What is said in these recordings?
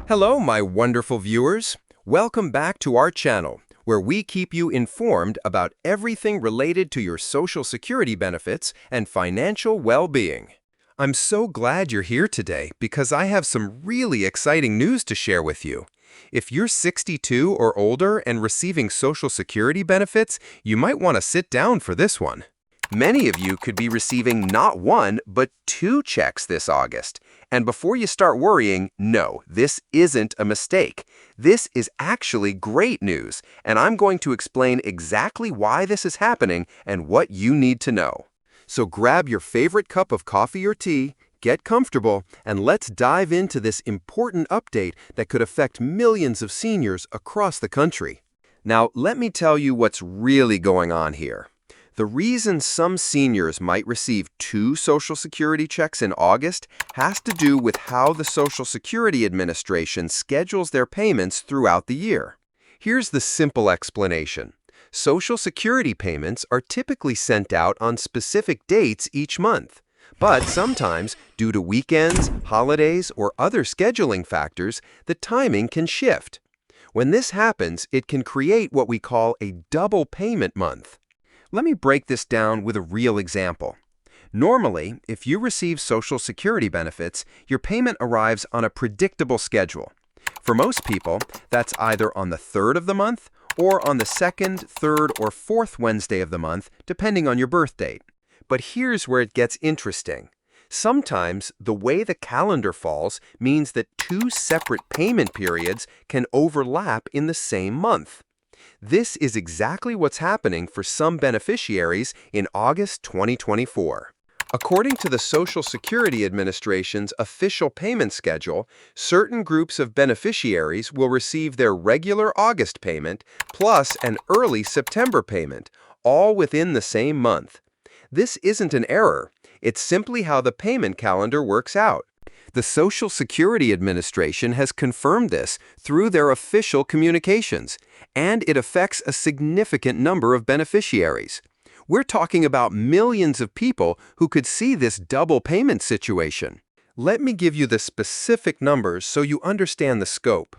Hello, my wonderful viewers. Welcome back to our channel, where we keep you informed about everything related to your Social Security benefits and financial well-being. I'm so glad you're here today because I have some really exciting news to share with you. If you're 62 or older and receiving Social Security benefits, you might want to sit down for this one. Many of you could be receiving not one, but 2 checks this August. And before you start worrying, no, this isn't a mistake. This is actually great news, and I'm going to explain exactly why this is happening and what you need to know. So grab your favorite cup of coffee or tea, get comfortable, and let's dive into this important update that could affect millions of seniors across the country. Now, let me tell you what's really going on here. The reason some seniors might receive 2 Social Security checks in August has to do with how the Social Security Administration schedules their payments throughout the year. Here's the simple explanation. Social Security payments are typically sent out on specific dates each month. But sometimes, due to weekends, holidays, or other scheduling factors, the timing can shift. When this happens, it can create what we call a double payment month. Let me break this down with a real example. Normally, if you receive Social Security benefits, your payment arrives on a predictable schedule. For most people, that's either on the 3rd of the month or on the 2nd, 3rd, or 4th Wednesday of the month, depending on your birth date. But here's where it gets interesting. Sometimes, the way the calendar falls means that 2 separate payment periods can overlap in the same month. This is exactly what's happening for some beneficiaries in August 2024. According to the Social Security Administration's official payment schedule, certain groups of beneficiaries will receive their regular August payment plus an early September payment, all within the same month. This isn't an error. It's simply how the payment calendar works out. The Social Security Administration has confirmed this through their official communications, and it affects a significant number of beneficiaries. We're talking about millions of people who could see this double payment situation. Let me give you the specific numbers so you understand the scope.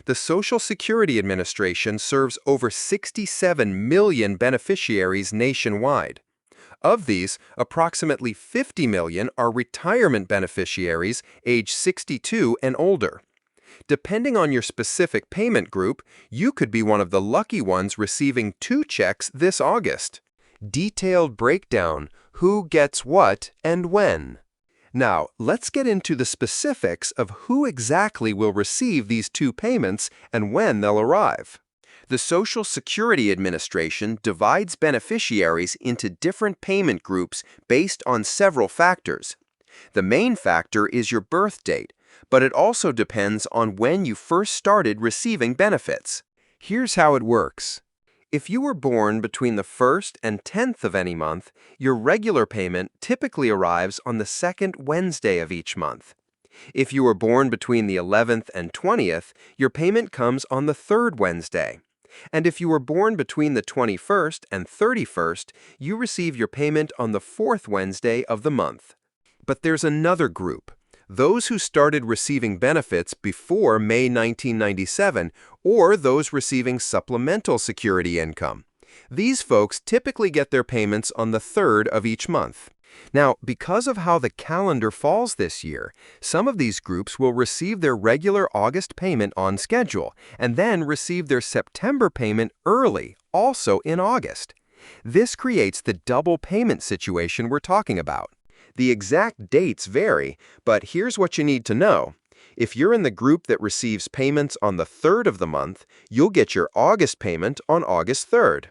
The Social Security Administration serves over 67 million beneficiaries nationwide. Of these, approximately 50 million are retirement beneficiaries age 62 and older. Depending on your specific payment group, you could be one of the lucky ones receiving 2 checks this August. Detailed breakdown: who gets what and when. Now, let's get into the specifics of who exactly will receive these 2 payments and when they'll arrive. The Social Security Administration divides beneficiaries into different payment groups based on several factors. The main factor is your birth date, but it also depends on when you first started receiving benefits. Here's how it works. If you were born between the 1st and 10th of any month, your regular payment typically arrives on the 2nd Wednesday of each month. If you were born between the 11th and 20th, your payment comes on the 3rd Wednesday. And if you were born between the 21st and 31st, you receive your payment on the 4th Wednesday of the month. But there's another group, those who started receiving benefits before May 1997 or those receiving supplemental security income. These folks typically get their payments on the 3rd of each month. Now, because of how the calendar falls this year, some of these groups will receive their regular August payment on schedule and then receive their September payment early, also in August. This creates the double payment situation we're talking about. The exact dates vary, but here's what you need to know. If you're in the group that receives payments on the 3rd of the month, you'll get your August payment on August 3rd.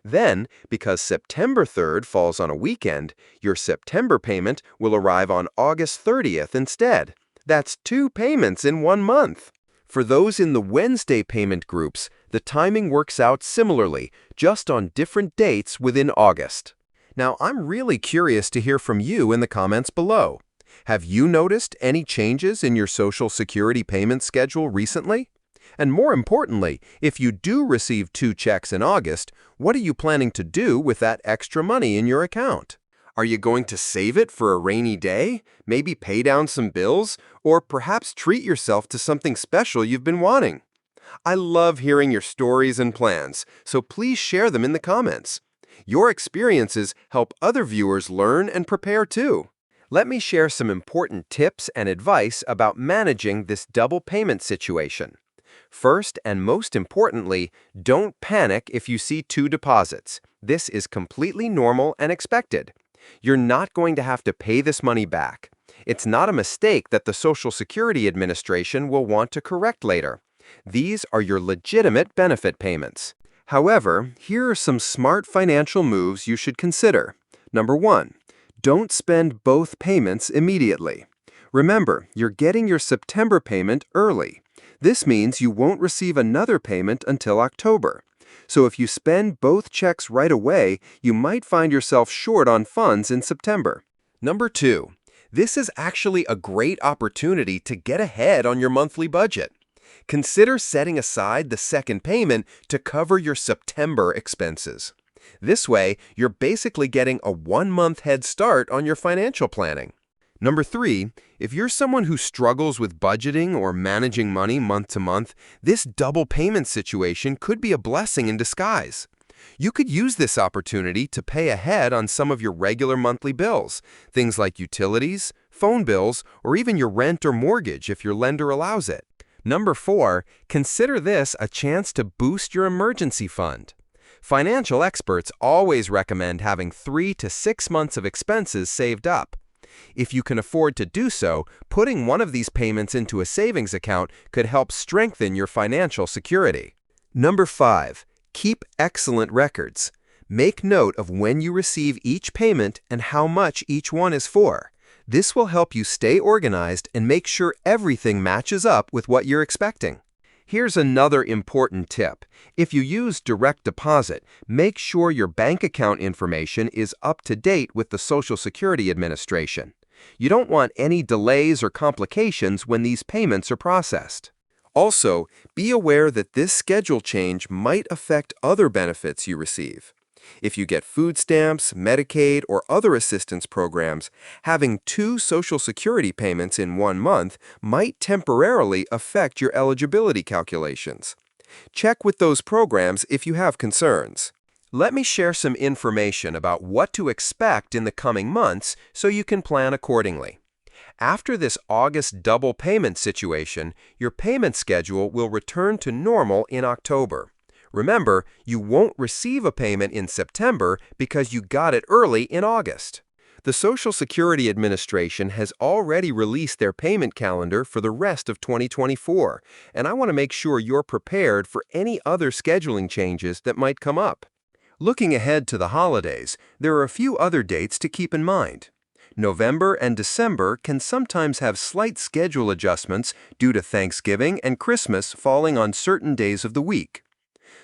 Then, because September 3rd falls on a weekend, your September payment will arrive on August 30th instead. That's 2 payments in 1 month. For those in the Wednesday payment groups, the timing works out similarly, just on different dates within August. Now, I'm really curious to hear from you in the comments below. Have you noticed any changes in your Social Security payment schedule recently? And more importantly, if you do receive 2 checks in August, what are you planning to do with that extra money in your account? Are you going to save it for a rainy day? Maybe pay down some bills? Or perhaps treat yourself to something special you've been wanting? I love hearing your stories and plans, so please share them in the comments. Your experiences help other viewers learn and prepare too. Let me share some important tips and advice about managing this double payment situation. First, and most importantly, don't panic if you see two deposits. This is completely normal and expected. You're not going to have to pay this money back. It's not a mistake that the Social Security Administration will want to correct later. These are your legitimate benefit payments. However, here are some smart financial moves you should consider. Number 1, don't spend both payments immediately. Remember, you're getting your September payment early. This means you won't receive another payment until October. So if you spend both checks right away, you might find yourself short on funds in September. Number 2, this is actually a great opportunity to get ahead on your monthly budget. Consider setting aside the second payment to cover your September expenses. This way, you're basically getting a 1-month head start on your financial planning. Number 3, if you're someone who struggles with budgeting or managing money month to month, this double payment situation could be a blessing in disguise. You could use this opportunity to pay ahead on some of your regular monthly bills, things like utilities, phone bills, or even your rent or mortgage if your lender allows it. Number 4, consider this a chance to boost your emergency fund. Financial experts always recommend having 3 to 6 months of expenses saved up. If you can afford to do so, putting one of these payments into a savings account could help strengthen your financial security. Number 5, keep excellent records. Make note of when you receive each payment and how much each one is for. This will help you stay organized and make sure everything matches up with what you're expecting. Here's another important tip. If you use direct deposit, make sure your bank account information is up to date with the Social Security Administration. You don't want any delays or complications when these payments are processed. Also, be aware that this schedule change might affect other benefits you receive. If you get food stamps, Medicaid, or other assistance programs, having 2 Social Security payments in 1 month might temporarily affect your eligibility calculations. Check with those programs if you have concerns. Let me share some information about what to expect in the coming months so you can plan accordingly. After this August double payment situation, your payment schedule will return to normal in October. Remember, you won't receive a payment in September because you got it early in August. The Social Security Administration has already released their payment calendar for the rest of 2024, and I want to make sure you're prepared for any other scheduling changes that might come up. Looking ahead to the holidays, there are a few other dates to keep in mind. November and December can sometimes have slight schedule adjustments due to Thanksgiving and Christmas falling on certain days of the week.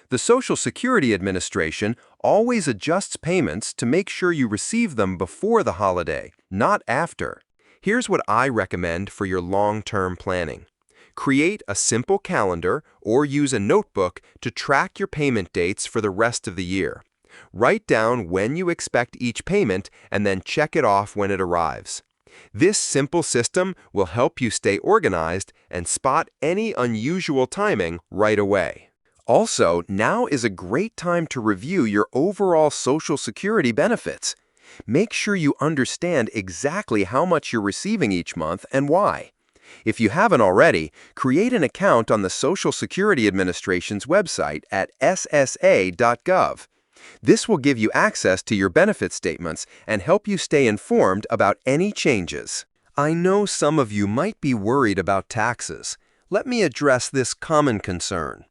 The Social Security Administration always adjusts payments to make sure you receive them before the holiday, not after. Here's what I recommend for your long-term planning. Create a simple calendar or use a notebook to track your payment dates for the rest of the year. Write down when you expect each payment and then check it off when it arrives. This simple system will help you stay organized and spot any unusual timing right away. Also, now is a great time to review your overall Social Security benefits. Make sure you understand exactly how much you're receiving each month and why. If you haven't already, create an account on the Social Security Administration's website at ssa.gov. This will give you access to your benefit statements and help you stay informed about any changes. I know some of you might be worried about taxes. Let me address this common concern.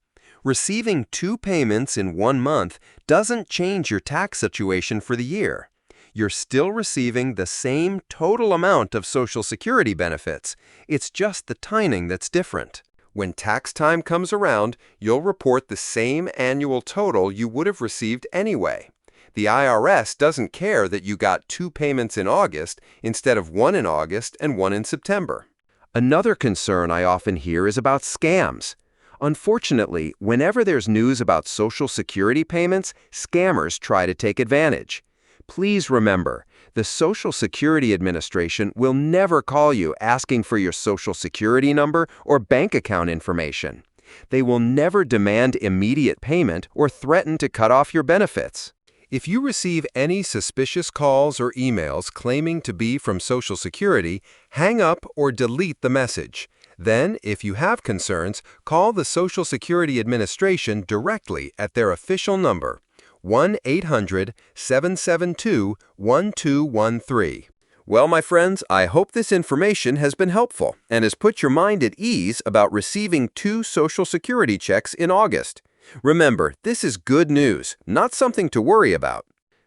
Receiving 2 payments in 1 month doesn't change your tax situation for the year. You're still receiving the same total amount of Social Security benefits. It's just the timing that's different. When tax time comes around, you'll report the same annual total you would have received anyway. The IRS doesn't care that you got 2 payments in August instead of 1 in August and 1 in September. Another concern I often hear is about scams. Unfortunately, whenever there's news about Social Security payments, scammers try to take advantage. Please remember, The Social Security Administration will never call you asking for your Social Security number or bank account information. They will never demand immediate payment or threaten to cut off your benefits. If you receive any suspicious calls or emails claiming to be from Social Security, hang up or delete the message. Then, if you have concerns, call the Social Security Administration directly at their official number, 1-800-772-1213. Well, my friends, I hope this information has been helpful and has put your mind at ease about receiving 2 Social Security checks in August. Remember, this is good news, not something to worry about.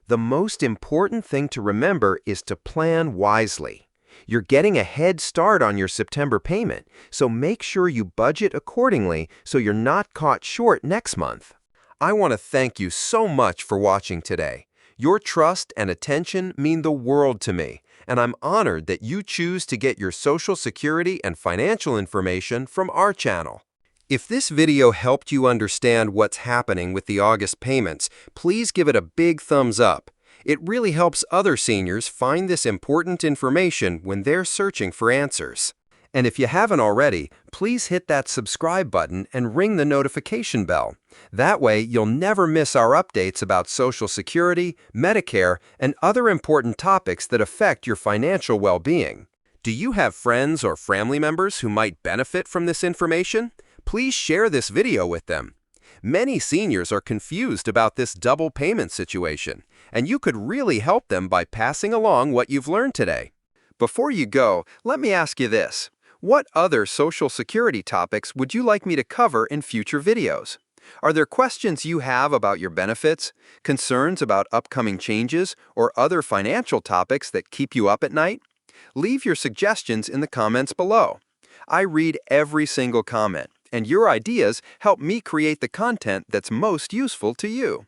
The most important thing to remember is to plan wisely. You're getting a head start on your September payment, so make sure you budget accordingly so you're not caught short next month. I want to thank you so much for watching today. Your trust and attention mean the world to me, and I'm honored that you choose to get your Social Security and financial information from our channel. If this video helped you understand what's happening with the August payments, please give it a big thumbs up. It really helps other seniors find this important information when they're searching for answers. And if you haven't already, please hit that subscribe button and ring the notification bell. That way, you'll never miss our updates about Social Security, Medicare, and other important topics that affect your financial well-being. Do you have friends or family members who might benefit from this information? Please share this video with them. Many seniors are confused about this double payment situation, and you could really help them by passing along what you've learned today. Before you go, let me ask you this. What other Social Security topics would you like me to cover in future videos? Are there questions you have about your benefits, concerns about upcoming changes, or other financial topics that keep you up at night? Leave your suggestions in the comments below. I read every single comment, and your ideas help me create the content that's most useful to you.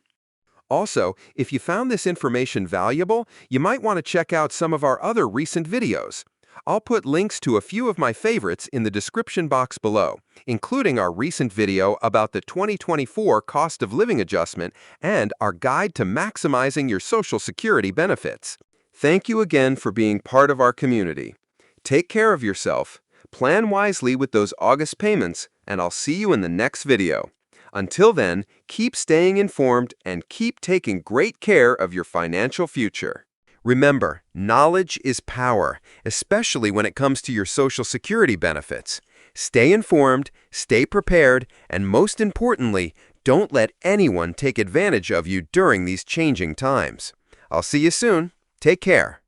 Also, if you found this information valuable, you might want to check out some of our other recent videos. I'll put links to a few of my favorites in the description box below, including our recent video about the 2024 cost of living adjustment and our guide to maximizing your Social Security benefits. Thank you again for being part of our community. Take care of yourself, plan wisely with those August payments, and I'll see you in the next video. Until then, keep staying informed and keep taking great care of your financial future. Remember, knowledge is power, especially when it comes to your Social Security benefits. Stay informed, stay prepared, and most importantly, don't let anyone take advantage of you during these changing times. I'll see you soon. Take care.